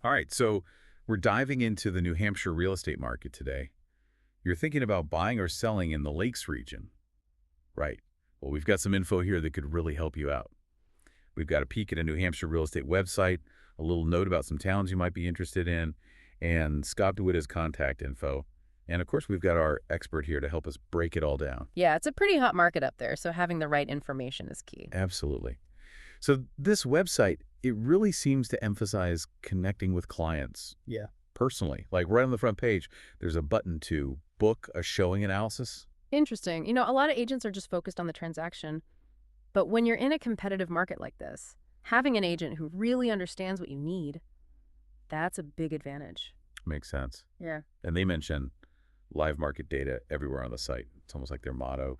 All right, so we're diving into the New Hampshire real estate market today. You're thinking about buying or selling in the Lakes region, right? Well, we've got some info here that could really help you out. We've got a peek at a New Hampshire real estate website, a little note about some towns you might be interested in, and Scott DeWitta's contact info. And of course, we've got our expert here to help us break it all down. Yeah, it's a pretty hot market up there, so having the right information is key. Absolutely. So this website, it really seems to emphasize connecting with clients. Yeah. Personally, like right on the front page, there's a button to book a showing analysis. Interesting. A lot of agents are just focused on the transaction. But when you're in a competitive market like this, having an agent who really understands what you need, that's a big advantage. Makes sense. Yeah. And they mention live market data everywhere on the site. It's almost like their motto.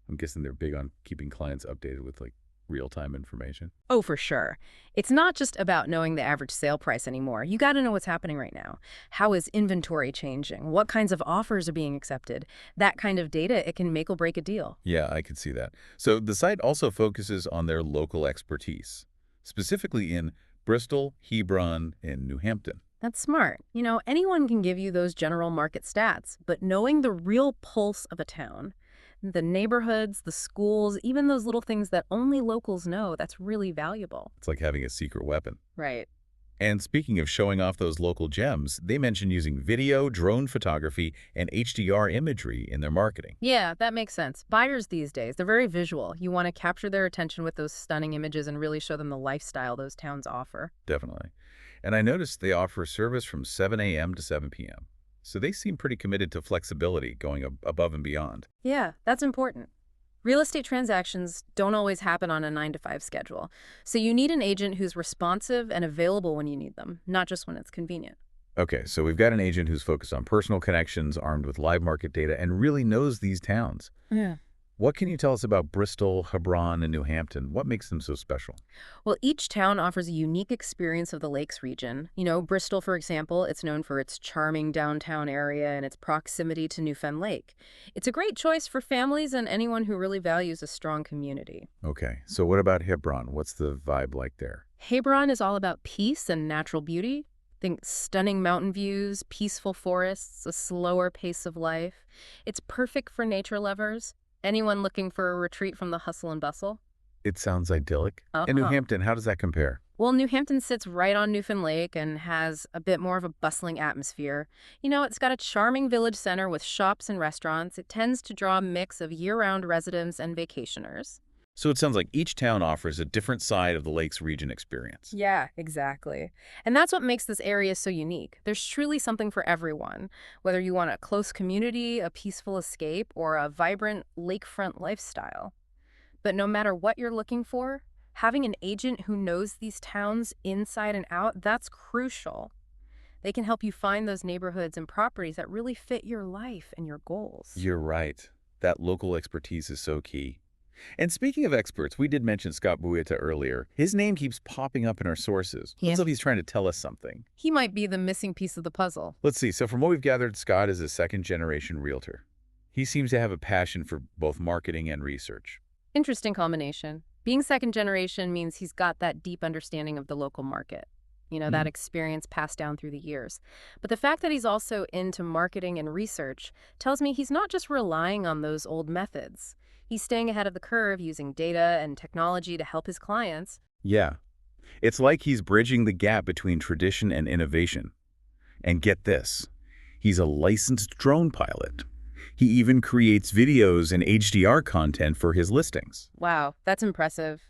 I'm guessing they're big on keeping clients updated with like real-time information. Oh, for sure. It's not just about knowing the average sale price anymore. You got to know what's happening right now. How is inventory changing? What kinds of offers are being accepted? That kind of data, it can make or break a deal. Yeah, I could see that. So the site also focuses on their local expertise, specifically in Bristol, Hebron, and New Hampton. That's smart. Anyone can give you those general market stats, but knowing the real pulse of a town, the neighborhoods, the schools, even those little things that only locals know, that's really valuable. It's like having a secret weapon. Right. And speaking of showing off those local gems, they mention using video, drone photography, and HDR imagery in their marketing. Yeah, that makes sense. Buyers these days, they're very visual. You want to capture their attention with those stunning images and really show them the lifestyle those towns offer. Definitely. And I noticed they offer service from 7 a.m. to 7 p.m. So they seem pretty committed to flexibility, going above and beyond. Yeah, that's important. Real estate transactions don't always happen on a 9-to-5 schedule, so you need an agent who's responsive and available when you need them, not just when it's convenient. Okay, so we've got an agent who's focused on personal connections, armed with live market data, and really knows these towns. Yeah. What can you tell us about Bristol, Hebron, and New Hampton? What makes them so special? Well, each town offers a unique experience of the Lakes region. Bristol, for example, it's known for its charming downtown area and its proximity to Newfen Lake. It's a great choice for families and anyone who really values a strong community. Okay, so what about Hebron? What's the vibe like there? Hebron is all about peace and natural beauty. Think stunning mountain views, peaceful forests, a slower pace of life. It's perfect for nature lovers. Anyone looking for a retreat from the hustle and bustle? It sounds idyllic. In New Hampton, how does that compare? Well, New Hampton sits right on Newfen Lake and has a bit more of a bustling atmosphere. It's got a charming village center with shops and restaurants. It tends to draw a mix of year-round residents and vacationers. So it sounds like each town offers a different side of the Lakes region experience. Yeah, exactly. And that's what makes this area so unique. There's truly something for everyone, whether you want a close community, a peaceful escape, or a vibrant lakefront lifestyle. But no matter what you're looking for, having an agent who knows these towns inside and out, that's crucial. They can help you find those neighborhoods and properties that really fit your life and your goals. You're right. That local expertise is so key. And speaking of experts, we did mention Scott Buitta earlier. His name keeps popping up in our sources. Yeah. As if he's trying to tell us something. He might be the missing piece of the puzzle. Let's see. So from what we've gathered, Scott is a second-generation realtor. He seems to have a passion for both marketing and research. Interesting combination. Being second generation means he's got that deep understanding of the local market. That experience passed down through the years. But the fact that he's also into marketing and research tells me he's not just relying on those old methods. He's staying ahead of the curve using data and technology to help his clients. Yeah. It's like he's bridging the gap between tradition and innovation. And get this, he's a licensed drone pilot. He even creates videos and HDR content for his listings. Wow, that's impressive.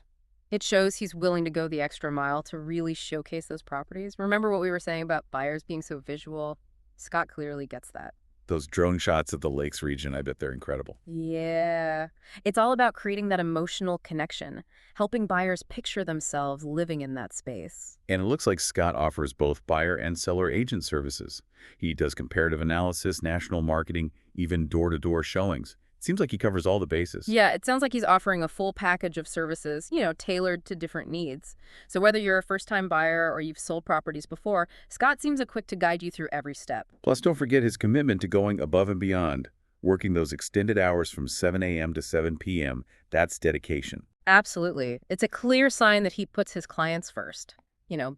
It shows he's willing to go the extra mile to really showcase those properties. Remember what we were saying about buyers being so visual? Scott clearly gets that. Those drone shots of the Lakes region, I bet they're incredible. Yeah. It's all about creating that emotional connection, helping buyers picture themselves living in that space. And it looks like Scott offers both buyer and seller agent services. He does comparative analysis, national marketing, even door-to-door showings. It seems like he covers all the bases. Yeah, it sounds like he's offering a full package of services, tailored to different needs. So whether you're a first-time buyer or you've sold properties before, Scott seems equipped to guide you through every step. Plus, don't forget his commitment to going above and beyond, working those extended hours from 7 a.m. to 7 p.m. That's dedication. Absolutely. It's a clear sign that he puts his clients first.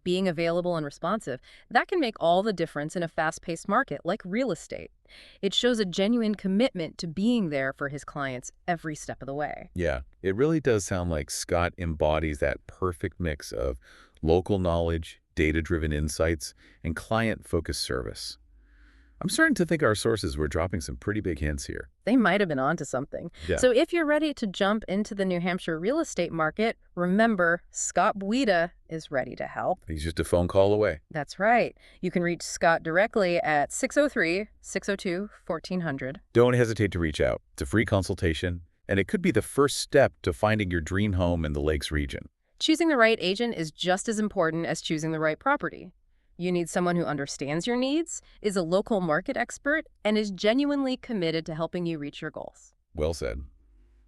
being available and responsive, that can make all the difference in a fast-paced market like real estate. It shows a genuine commitment to being there for his clients every step of the way. Yeah, it really does sound like Scott embodies that perfect mix of local knowledge, data-driven insights, and client-focused service. I'm starting to think our sources were dropping some pretty big hints here. They might have been onto something. Yeah, So if you're ready to jump into the New Hampshire real estate market, remember, Scott Buitta is ready to help. he's just a phone call away. That's right. You can reach Scott directly at 603-602-1400. Don't hesitate to reach out. It's a free consultation, and it could be the first step to finding your dream home in the Lakes region. Choosing the right agent is just as important as choosing the right property. You need someone who understands your needs, is a local market expert, and is genuinely committed to helping you reach your goals. Well said.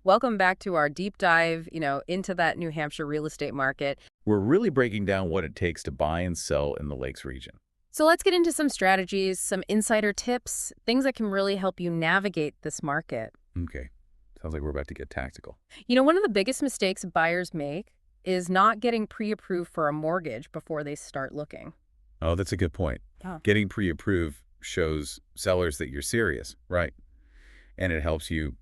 Welcome back to our deep dive, into that New Hampshire real estate market. We're really breaking down what it takes to buy and sell in the Lakes region. So let's get into some strategies, some insider tips, things that can really help you navigate this market. Okay, sounds like we're about to get tactical. One of the biggest mistakes buyers make is not getting pre-approved for a mortgage before they start looking. Oh, that's a good point. Oh. Getting pre-approved shows sellers that you're serious, right? And it helps you,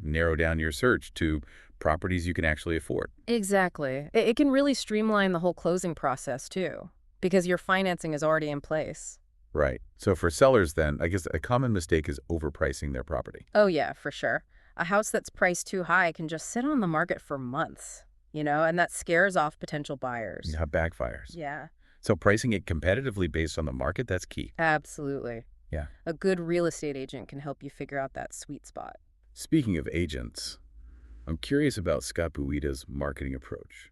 narrow down your search to properties you can actually afford. Exactly. It can really streamline the whole closing process, too, because your financing is already in place. Right. So for sellers then, I guess a common mistake is overpricing their property. Oh, yeah, for sure. A house that's priced too high can just sit on the market for months, and that scares off potential buyers. Yeah, backfires. Yeah. So pricing it competitively based on the market, that's key. Absolutely. Yeah. A good real estate agent can help you figure out that sweet spot. Speaking of agents, I'm curious about Scott Buitta's marketing approach.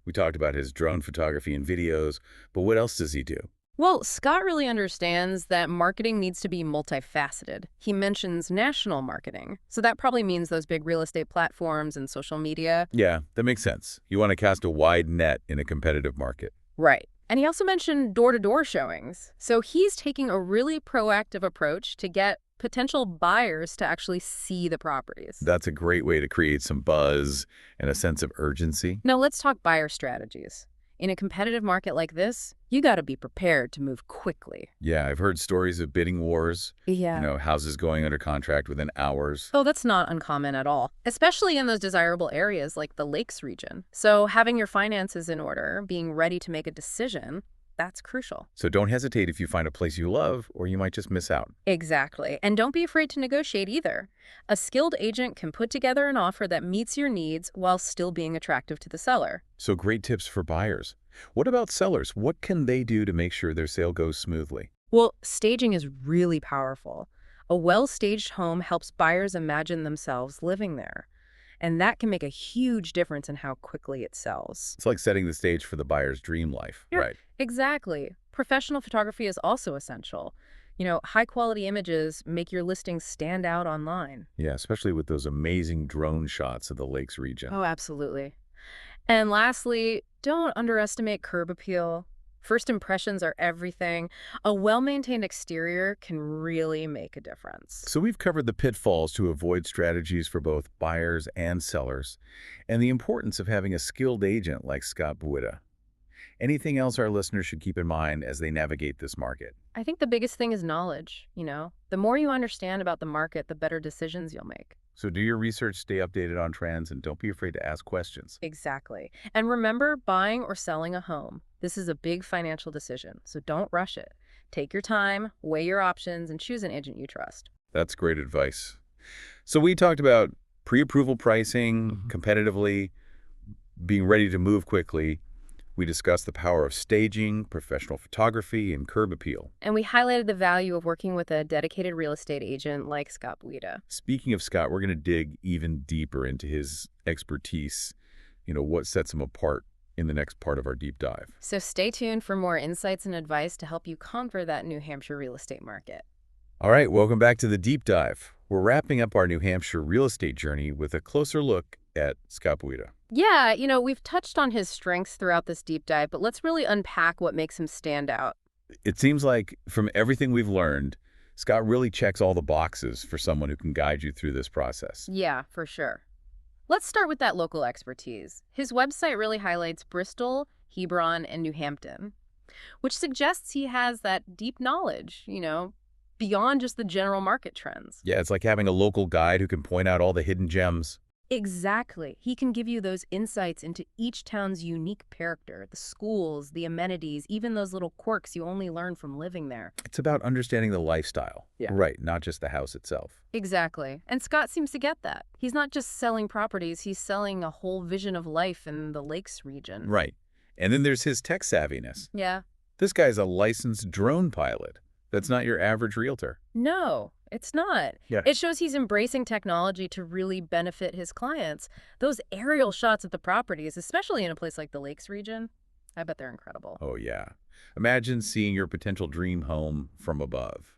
We talked about his drone photography and videos, but what else does he do? Well, Scott really understands that marketing needs to be multifaceted. He mentions national marketing, so that probably means those big real estate platforms and social media. Yeah, that makes sense. You want to cast a wide net in a competitive market. Right. And he also mentioned door-to-door showings. So he's taking a really proactive approach to get potential buyers to actually see the properties. That's a great way to create some buzz and a sense of urgency. Now let's talk buyer strategies. In a competitive market like this, you got to be prepared to move quickly. Yeah, I've heard stories of bidding wars, Yeah. houses going under contract within hours. Oh, that's not uncommon at all, especially in those desirable areas like the Lakes region. So having your finances in order, being ready to make a decision, that's crucial. So don't hesitate if you find a place you love, or you might just miss out. Exactly. And don't be afraid to negotiate either. A skilled agent can put together an offer that meets your needs while still being attractive to the seller. So great tips for buyers. What about sellers? What can they do to make sure their sale goes smoothly? Well, staging is really powerful. A well-staged home helps buyers imagine themselves living there. And that can make a huge difference in how quickly it sells. It's like setting the stage for the buyer's dream life, Yeah. right? Exactly. Professional photography is also essential. High-quality images make your listings stand out online. Yeah, especially with those amazing drone shots of the Lakes region. Oh, absolutely. And lastly, don't underestimate curb appeal. First impressions are everything. A well-maintained exterior can really make a difference. So we've covered the pitfalls to avoid strategies for both buyers and sellers, and the importance of having a skilled agent like Scott Buitta. Anything else our listeners should keep in mind as they navigate this market? I think the biggest thing is knowledge, The more you understand about the market, the better decisions you'll make. So do your research, stay updated on trends, and don't be afraid to ask questions. Exactly. And remember, buying or selling a home, this is a big financial decision, so don't rush it. Take your time, weigh your options, and choose an agent you trust. That's great advice. So we talked about pre-approval pricing, competitively, being ready to move quickly. We discussed the power of staging, professional photography, and curb appeal. And we highlighted the value of working with a dedicated real estate agent like Scott Buitta. Speaking of Scott, we're going to dig even deeper into his expertise, what sets him apart in the next part of our deep dive. So stay tuned for more insights and advice to help you conquer that New Hampshire real estate market. All right, welcome back to the deep dive. We're wrapping up our New Hampshire real estate journey with a closer look at Scott Buitta. Yeah, we've touched on his strengths throughout this deep dive, but let's really unpack what makes him stand out. It seems like from everything we've learned, Scott really checks all the boxes for someone who can guide you through this process. Yeah, for sure. Let's start with that local expertise. His website really highlights Bristol, Hebron, and New Hampton, which suggests he has that deep knowledge, beyond just the general market trends. Yeah, it's like having a local guide who can point out all the hidden gems. Exactly. He can give you those insights into each town's unique character, the schools, the amenities, even those little quirks you only learn from living there. It's about understanding the lifestyle. Yeah. Right, not just the house itself. Exactly. And Scott seems to get that. He's not just selling properties, he's selling a whole vision of life in the Lakes region. Right. And then there's his tech savviness. Yeah. This guy's a licensed drone pilot. That's not your average realtor. No, it's not. Yeah. It shows he's embracing technology to really benefit his clients. Those aerial shots of the properties, especially in a place like the Lakes region, I bet they're incredible. Oh, yeah. Imagine seeing your potential dream home from above,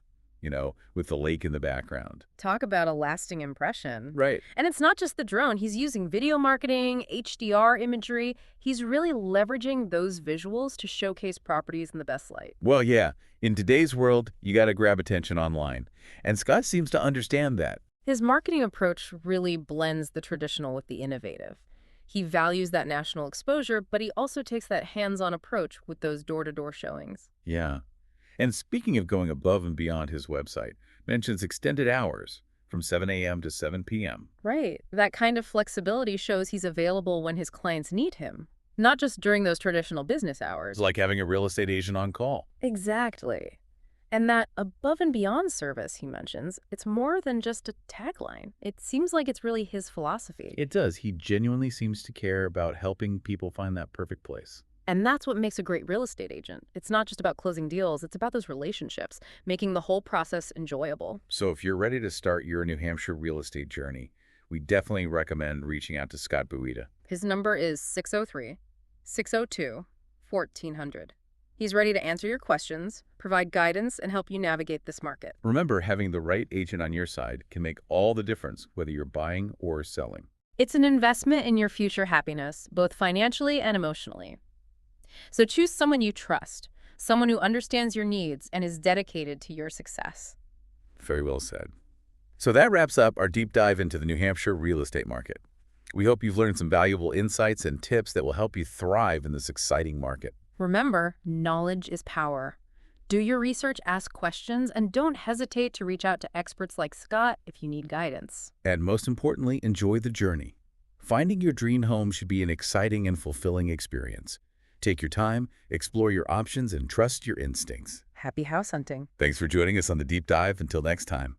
with the lake in the background. Talk about a lasting impression. Right. And it's not just the drone. He's using video marketing, HDR imagery. He's really leveraging those visuals to showcase properties in the best light. Well, yeah. In today's world, you got to grab attention online. And Scott seems to understand that. His marketing approach really blends the traditional with the innovative. He values that national exposure, but he also takes that hands-on approach with those door-to-door showings. Yeah. And speaking of going above and beyond, his website mentions extended hours from 7 a.m. to 7 p.m. Right. That kind of flexibility shows he's available when his clients need him, not just during those traditional business hours. It's like having a real estate agent on call. Exactly. And that above and beyond service he mentions, it's more than just a tagline. It seems like it's really his philosophy. It does. He genuinely seems to care about helping people find that perfect place. And that's what makes a great real estate agent. It's not just about closing deals, it's about those relationships, making the whole process enjoyable. So if you're ready to start your New Hampshire real estate journey, we definitely recommend reaching out to Scott Buitta. His number is 603-602-1400. He's ready to answer your questions, provide guidance, and help you navigate this market. Remember, having the right agent on your side can make all the difference, whether you're buying or selling. It's an investment in your future happiness, both financially and emotionally. So choose someone you trust, someone who understands your needs and is dedicated to your success. Very well said. So that wraps up our deep dive into the New Hampshire real estate market. We hope you've learned some valuable insights and tips that will help you thrive in this exciting market. Remember, knowledge is power. Do your research, ask questions, and don't hesitate to reach out to experts like Scott if you need guidance. And most importantly, enjoy the journey. Finding your dream home should be an exciting and fulfilling experience. Take your time, explore your options, and trust your instincts. Happy house hunting. Thanks for joining us on the Deep Dive. Until next time.